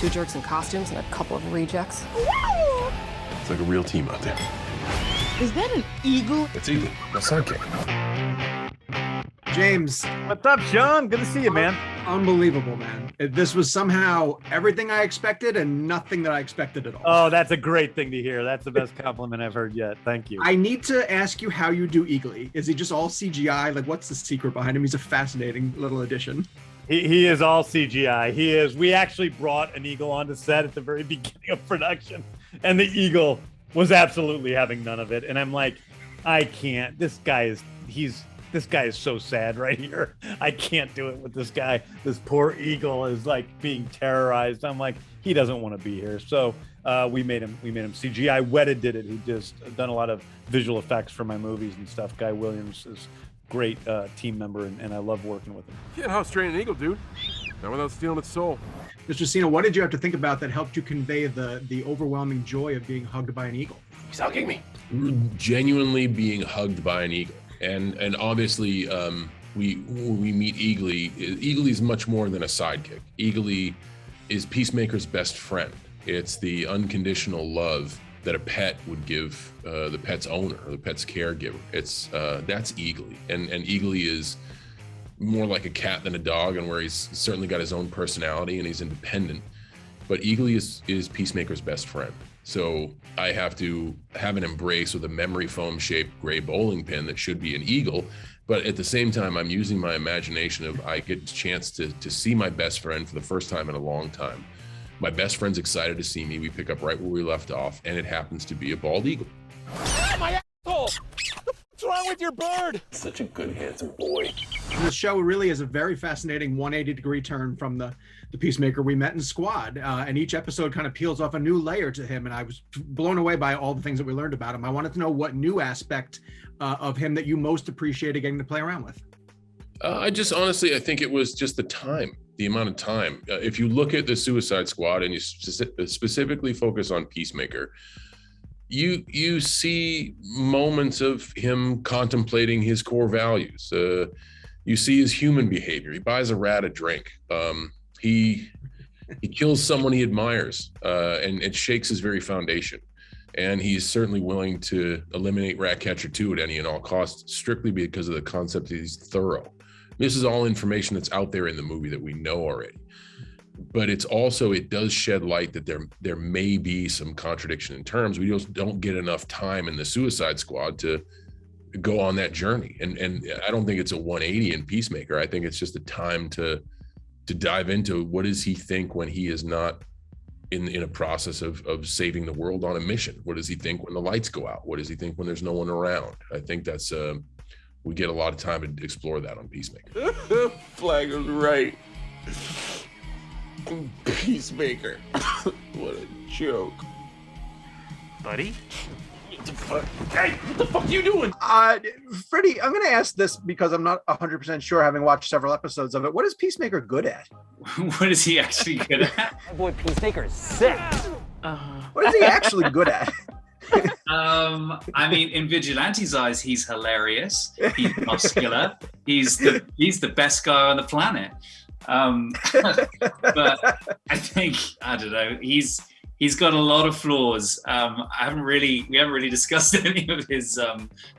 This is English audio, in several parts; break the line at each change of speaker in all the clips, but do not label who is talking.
2 jerks in costumes and a couple of rejects.
It's like a real team out there.
Is that an eagle?
It's Eagle, my sidekick.
James.
What's up, Sean? Good to see you, man.
Unbelievable, man. This was somehow everything I expected and nothing that I expected at all.
Oh, that's a great thing to hear. That's the best compliment I've heard yet. Thank you.
I need to ask you how you do Eagly. Is he just all CGI? Like, what's the secret behind him? He's a fascinating little addition.
He is all CGI. He is. We actually brought an eagle onto set at the very beginning of production, and the eagle was absolutely having none of it. And I'm like, I can't. This guy is so sad right here. I can't do it with this guy. This poor eagle is like being terrorized. I'm like, he doesn't want to be here. So we made him CGI. Weta did it. He just done a lot of visual effects for my movies and stuff. Guy Williams is great team member, and I love working with him.
You can't house train an eagle, dude. Not without stealing its soul.
Mr. Cena, what did you have to think about that helped you convey the overwhelming joy of being hugged by an eagle?
He's hugging me. Genuinely being hugged by an eagle. And obviously, when we meet Eagly, Eagly is much more than a sidekick. Eagly is Peacemaker's best friend. It's the unconditional love that a pet would give the pet's owner, or the pet's caregiver. That's Eagly, and Eagly is more like a cat than a dog, and where he's certainly got his own personality and he's independent. But Eagly is Peacemaker's best friend. So I have to have an embrace with a memory foam shaped gray bowling pin that should be an eagle. But at the same time, I'm using my imagination of I get a chance to see my best friend for the first time in a long time. My best friend's excited to see me. We pick up right where we left off, and it happens to be a bald eagle.
My asshole! What's wrong with your bird?
Such a good, handsome boy.
The show really is a very fascinating 180-degree turn from the Peacemaker we met in Squad, and each episode kind of peels off a new layer to him, and I was blown away by all the things that we learned about him. I wanted to know what new aspect of him that you most appreciated getting to play around with.
I think it was just the amount of time. If you look at the Suicide Squad and you specifically focus on Peacemaker, you see moments of him contemplating his core values. You see his human behavior. He buys a rat a drink. He kills someone he admires, and it shakes his very foundation. And he's certainly willing to eliminate Ratcatcher 2 at any and all costs, strictly because of the concept that he's thorough. This is all information that's out there in the movie that we know already. But it does shed light that there may be some contradiction in terms. We just don't get enough time in the Suicide Squad to go on that journey. And I don't think it's a 180 in Peacemaker. I think it's just a time to dive into what does he think when he is not in a process of saving the world on a mission. What does he think when the lights go out? What does he think when there's no one around? I think that's we get a lot of time to explore that on Peacemaker.
Flag was right. Peacemaker. What a joke.
Buddy?
Hey, what the fuck are you doing?
Freddie, I'm going to ask this because I'm not 100% sure, having watched several episodes of it. What is Peacemaker good at?
What is he actually good at?
My boy Peacemaker is sick.
What is he actually good at?
I mean, in Vigilante's eyes, he's hilarious. He's muscular. He's the best guy on the planet. But I think, I don't know, he's got a lot of flaws. We haven't really discussed any of his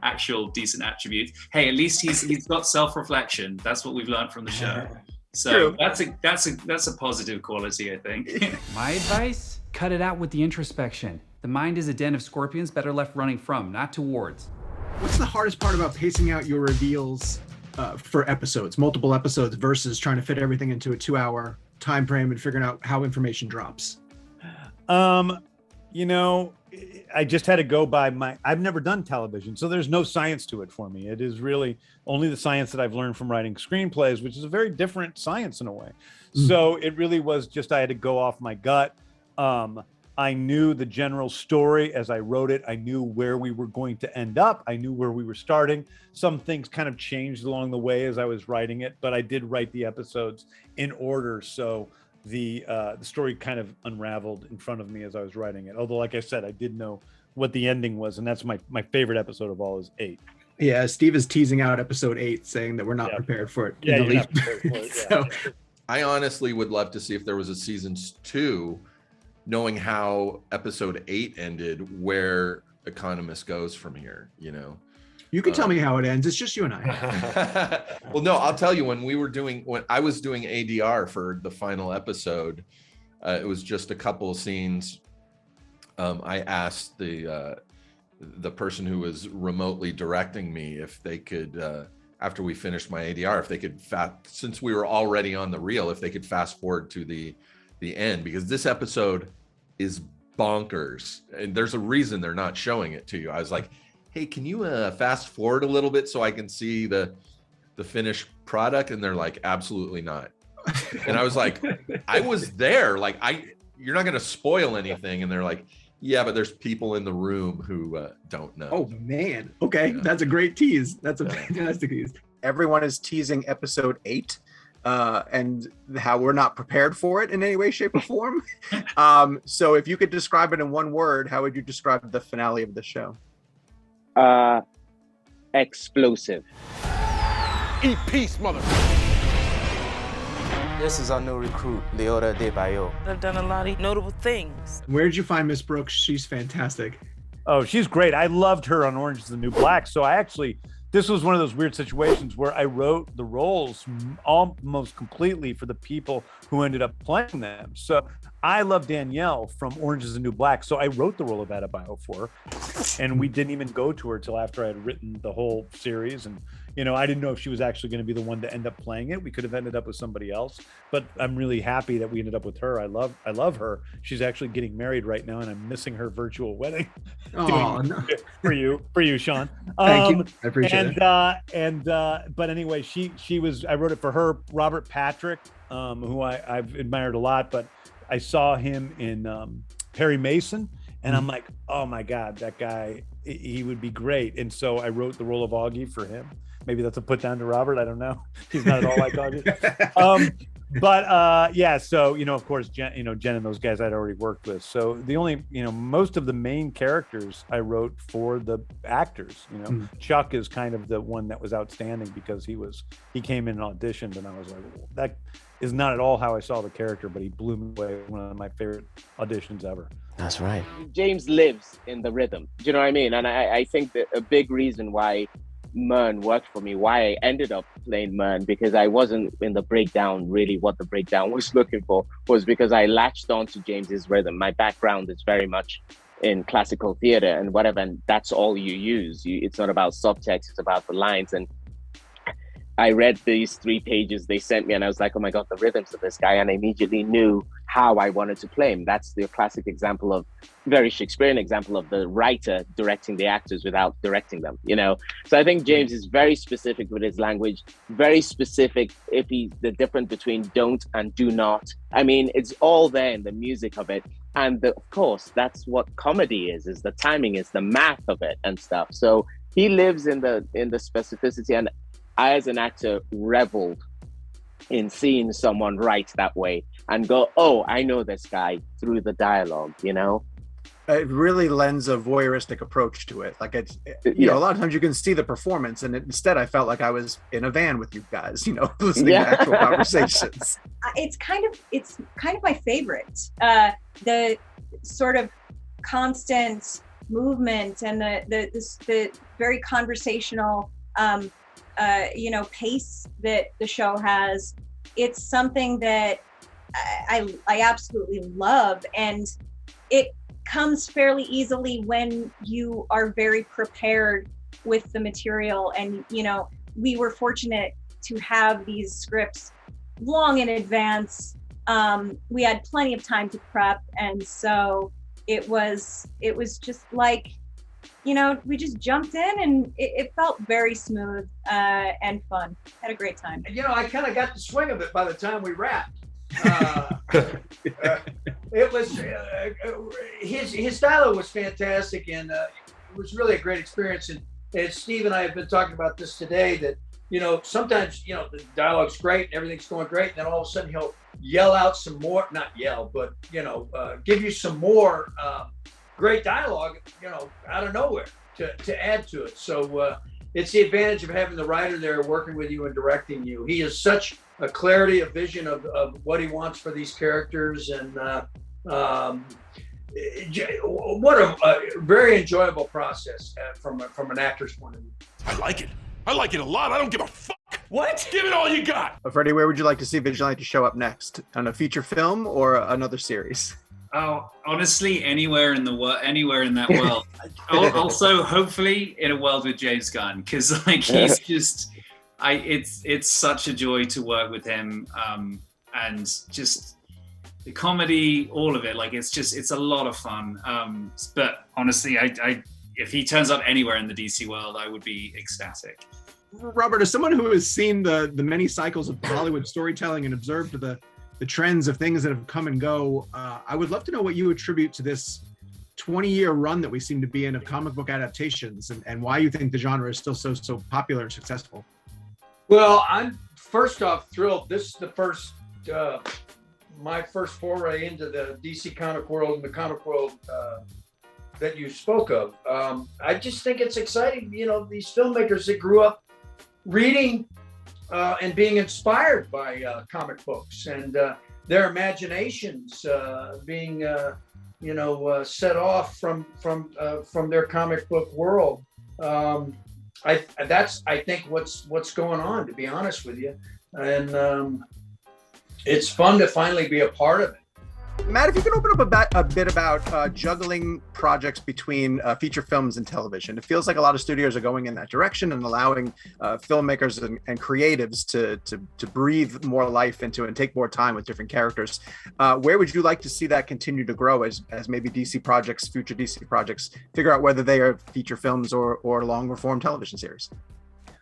actual decent attributes. Hey, at least he's got self-reflection. That's what we've learned from the show. So
True.
that's a positive quality, I think.
My advice, cut it out with the introspection. The mind is a den of scorpions better left running from, not towards.
What's the hardest part about pacing out your reveals for episodes, multiple episodes, versus trying to fit everything into a 2-hour time frame and figuring out how information drops?
I just had to go by I've never done television, so there's no science to it for me. It is really only the science that I've learned from writing screenplays, which is a very different science in a way. So it really was just, I had to go off my gut. I knew the general story as I wrote it. I knew where we were going to end up. I knew where we were starting. Some things kind of changed along the way as I was writing it, but I did write the episodes in order. So the story kind of unraveled in front of me as I was writing it. Although, like I said, I did know what the ending was, and that's my favorite episode of all is 8.
Yeah, Steve is teasing out episode 8, saying that we're not prepared for it.
Yeah, you're not prepared for it. Yeah.
So,
I honestly would love to see if there was a season 2, knowing how episode 8 ended, where Economos goes from here, you know.
You can tell me how it ends. It's just you and I.
Well, no, I'll tell you, when I was doing ADR for the final episode, it was just a couple of scenes. I asked the person who was remotely directing me if they could, after we finished my ADR, if they could since we were already on the reel, if they could fast forward to the end, because this episode is bonkers and there's a reason they're not showing it to you. I was like, hey, can you fast forward a little bit so I can see the finished product? And they're like, absolutely not. And I was like, I was there, like, you're not going to spoil anything. And they're like, yeah, but there's people in the room who don't know.
Oh man. Okay. Yeah. That's a great tease. That's a fantastic tease.
Everyone is teasing episode 8 and how we're not prepared for it in any way, shape, or form. So if you could describe it in one word, how would you describe the finale of the show?
Explosive.
Eat peace, mother.
This is our new recruit, Leota Debayo.
I've done a lot of notable things.
Where did you find Miss Brooks? She's fantastic.
Oh, she's great. I loved her on Orange is the New Black. So this was one of those weird situations where I wrote the roles almost completely for the people who ended up playing them. So I love Danielle from Orange is the New Black. So I wrote the role of Adebayo for her, and we didn't even go to her till after I had written the whole series. And, you know, I didn't know if she was actually going to be the one to end up playing it. We could have ended up with somebody else, but I'm really happy that we ended up with her. I love her. She's actually getting married right now, and I'm missing her virtual wedding.
Oh, no.
for you, Sean.
Thank you. I appreciate it.
But anyway, I wrote it for her. Robert Patrick, who I've admired a lot, but I saw him in Perry Mason, and I'm like, oh my God, that guy, he would be great. And so I wrote the role of Augie for him. Maybe that's a put down to Robert. I don't know. He's not at all like Augie. Yeah, so, you know, of course, Jen and those guys I'd already worked with. So the only, most of the main characters I wrote for the actors, Chuck is kind of the one that was outstanding because he came in and auditioned, and I was like, well, that is not at all how I saw the character, but he blew me away. One of my favorite auditions ever.
That's right.
James lives in the rhythm. Do you know what I mean? And I think that a big reason why Murn worked for me, why I ended up playing Murn, because I wasn't in the breakdown really what the breakdown was looking for, was because I latched on to James's rhythm. My background is very much in classical theater and whatever, and that's all you use. It's not about subtext, it's about the lines. And I read these 3 pages they sent me, and I was like, oh my God, the rhythms of this guy. And I immediately knew how I wanted to play him. That's the classic example of, very Shakespearean example of the writer directing the actors without directing them, So I think James is very specific with his language, very specific the difference between don't and do not. I mean, it's all there in the music of it. And of course, that's what comedy is the timing, is the math of it and stuff. So he lives in the specificity, and I, as an actor, reveled in seeing someone write that way and go, oh, I know this guy through the dialogue,
It really lends a voyeuristic approach to it. Like it's, a lot of times you can see the performance, and instead I felt like I was in a van with you guys, listening to actual conversations.
It's kind of my favorite. The sort of constant movement and the very conversational pace that the show has. It's something that I absolutely love, and it comes fairly easily when you are very prepared with the material. And we were fortunate to have these scripts long in advance. We had plenty of time to prep, and so it was just like, we just jumped in, and it felt very smooth and fun. Had a great time.
I kind of got the swing of it by the time we wrapped. It was his dialogue was fantastic, and it was really a great experience. And Steve and I have been talking about this today, that sometimes the dialogue's great and everything's going great, and then all of a sudden he'll yell out some more, not yell, but give you some more great dialogue, out of nowhere to add to it. So it's the advantage of having the writer there working with you and directing you. He is such a clarity, a vision of what he wants for these characters, and what a very enjoyable process from an actor's point of view.
I like it. I like it a lot. I don't give a fuck. What? Give it all you got.
Freddie, where would you like to see Vigilante show up next? On a feature film or another series?
Oh, honestly, anywhere in the world, anywhere in that world. Also, hopefully, in a world with James Gunn, because like he's just, it's such a joy to work with him, and just the comedy, all of it. Like it's a lot of fun. But honestly, if he turns up anywhere in the DC world, I would be ecstatic.
Robert, as someone who has seen the many cycles of Hollywood storytelling and observed the trends of things that have come and go, I would love to know what you attribute to this 20-year run that we seem to be in of comic book adaptations, and why you think the genre is still so popular and successful.
Well, I'm first off thrilled. This is the first, my first foray into the DC comic world and the comic world that you spoke of. I just think it's exciting. You know, these filmmakers that grew up reading and being inspired by comic books, and their imaginations being, set off from their comic book world. I think what's going on, to be honest with you, and it's fun to finally be a part of it.
Matt, if you can open up a bit about juggling projects between feature films and television. It feels like a lot of studios are going in that direction and allowing filmmakers and creatives to breathe more life into and take more time with different characters. Where would you like to see that continue to grow as maybe DC projects, future DC projects, figure out whether they are feature films or longer form television series?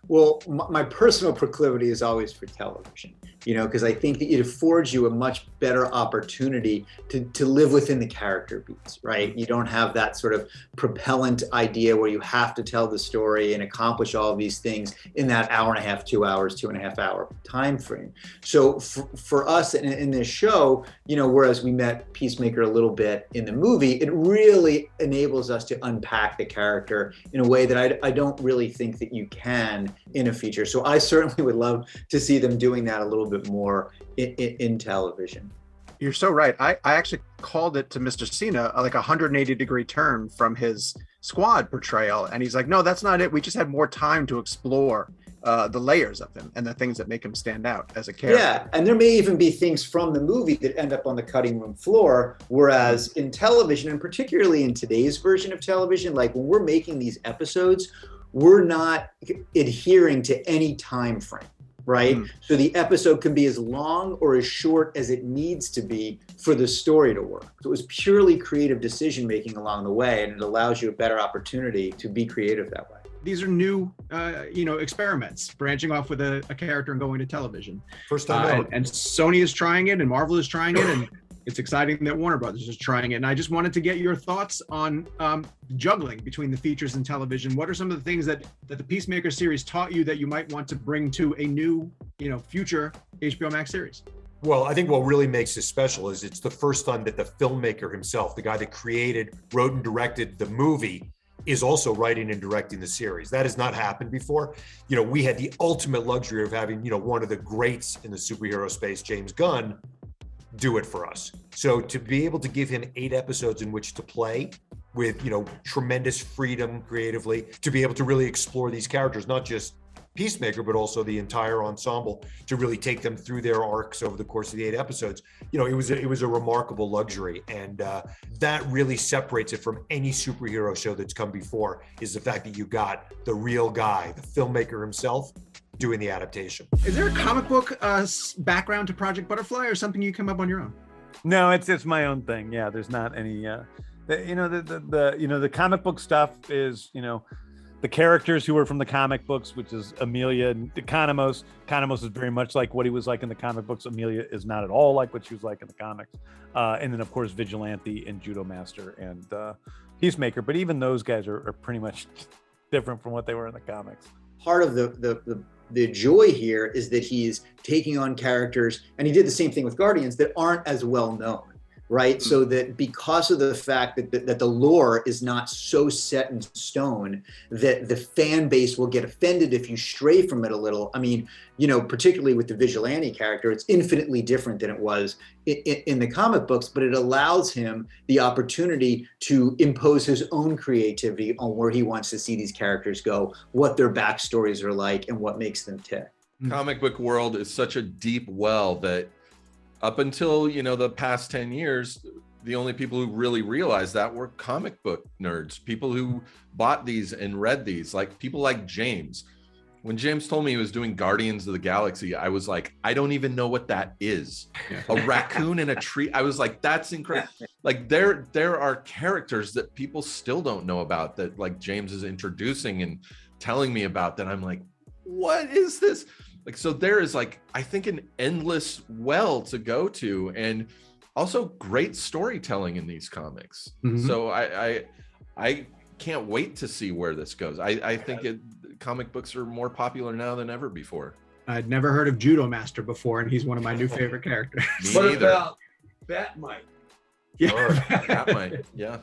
Well, my personal proclivity is always for television, because I think that it affords you a much better opportunity to live within the character beats, right? You don't have that sort of propellant idea where you have to tell the story and accomplish all of these things in that hour and a half, 2 hours, 2.5 hour time frame. So for us in this show, whereas we met Peacemaker a little bit in the movie, it really enables us to unpack the character in a way that I don't really think that you can in a feature. So I certainly would love to see them doing that a little bit more in television.
You're so right. I actually called it to Mr. Cena like a 180-degree turn from his Squad portrayal, and he's like, no, that's not it. We just had more time to explore the layers of him and the things that make him stand out as a character.
Yeah, and there may even be things from the movie that end up on the cutting room floor, whereas in television, and particularly in today's version of television, like when we're making these episodes, we're not adhering to any time frame, right? So the episode can be as long or as short as it needs to be for the story to work. So it was purely creative decision making along the way, and it allows you a better opportunity to be creative that way.
These are new, experiments, branching off with a character and going to television.
First time
and Sony is trying it, and Marvel is trying it, and it's exciting that Warner Brothers is trying it. And I just wanted to get your thoughts on juggling between the features and television. What are some of the things that the Peacemaker series taught you that you might want to bring to a new, future HBO Max series?
Well, I think what really makes this special is it's the first time that the filmmaker himself, the guy that created, wrote, and directed the movie, is also writing and directing the series. That has not happened before. We had the ultimate luxury of having, one of the greats in the superhero space, James Gunn, do it for us. So to be able to give him 8 episodes in which to play with, tremendous freedom creatively, to be able to really explore these characters, not just Peacemaker, but also the entire ensemble, to really take them through their arcs over the course of the 8 episodes. It was a remarkable luxury. And that really separates it from any superhero show that's come before, is the fact that you got the real guy, the filmmaker himself, doing the adaptation.
Is there a comic book background to Project Butterfly, or something you come up on your own?
No, it's my own thing. Yeah, there's not any. The comic book stuff is the characters who are from the comic books, which is Emilia and Economos. Economos is very much like what he was like in the comic books. Emilia is not at all like what she was like in the comics. And then of course Vigilante and Judo Master and Peacemaker. But even those guys are pretty much different from what they were in the comics.
Part of the joy here is that he's taking on characters, and he did the same thing with Guardians, that aren't as well known. right? So that because of the fact that the lore is not so set in stone that the fan base will get offended if you stray from it a little. I mean, particularly with the Vigilante character, it's infinitely different than it was in the comic books, but it allows him the opportunity to impose his own creativity on where he wants to see these characters go, what their backstories are like, and what makes them tick.
Comic book world is such a deep well that up until, the past 10 years, the only people who really realized that were comic book nerds, people who bought these and read these, like people like James. When James told me he was doing Guardians of the Galaxy, I was like, I don't even know what that is. A raccoon in a tree. I was like, that's incredible. Like there are characters that people still don't know about that like James is introducing and telling me about that. I'm like, what is this? Like, so there is like, I think an endless well to go to, and also great storytelling in these comics. So I can't wait to see where this goes. I think comic books are more popular now than ever before.
I'd never heard of Judo Master before, and he's one of my new favorite characters.
What about Batmite?
Yeah,
Batmite. Yeah.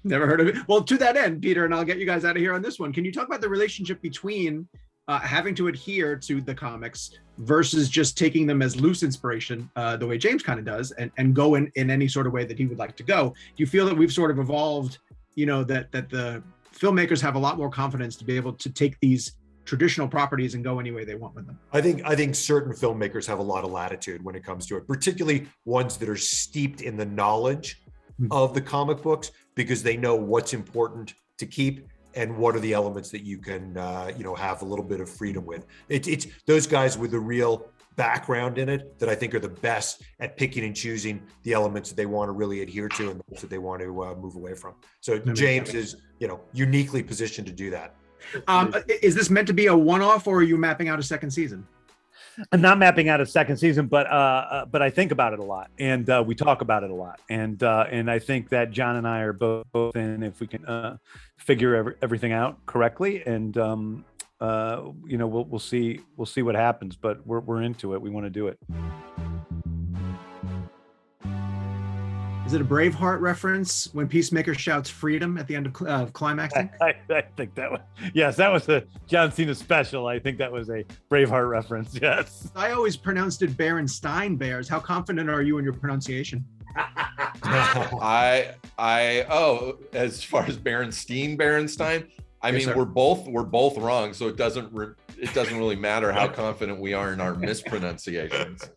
Never heard of it. Well, to that end, Peter, and I'll get you guys out of here on this one. Can you talk about the relationship between having to adhere to the comics versus just taking them as loose inspiration, the way James kind of does, and go in any sort of way that he would like to go? Do you feel that we've sort of evolved, that the filmmakers have a lot more confidence to be able to take these traditional properties and go any way they want with them?
I think certain filmmakers have a lot of latitude when it comes to it, particularly ones that are steeped in the knowledge of the comic books, because they know what's important to keep and what are the elements that you can have a little bit of freedom with. It's those guys with the real background in it that I think are the best at picking and choosing the elements that they want to really adhere to and those that they want to move away from. So James is, uniquely positioned to do that.
Is this meant to be a one-off, or are you mapping out a second season?
I'm not mapping out a second season, but I think about it a lot, and we talk about it a lot, and I think that John and I are both in if we can figure everything out correctly, and we'll see what happens, but we're into it. We want to do it.
Is it a Braveheart reference when Peacemaker shouts freedom at the end of climaxing?
I think that was, yes, that was a John Cena special. I think that was a Braveheart reference. Yes.
Oh,
I always pronounced it Berenstain Bears. How confident are you in your pronunciation?
As far as Berenstain, I mean,
sir.
we're both wrong, so it doesn't really matter how confident we are in our mispronunciations.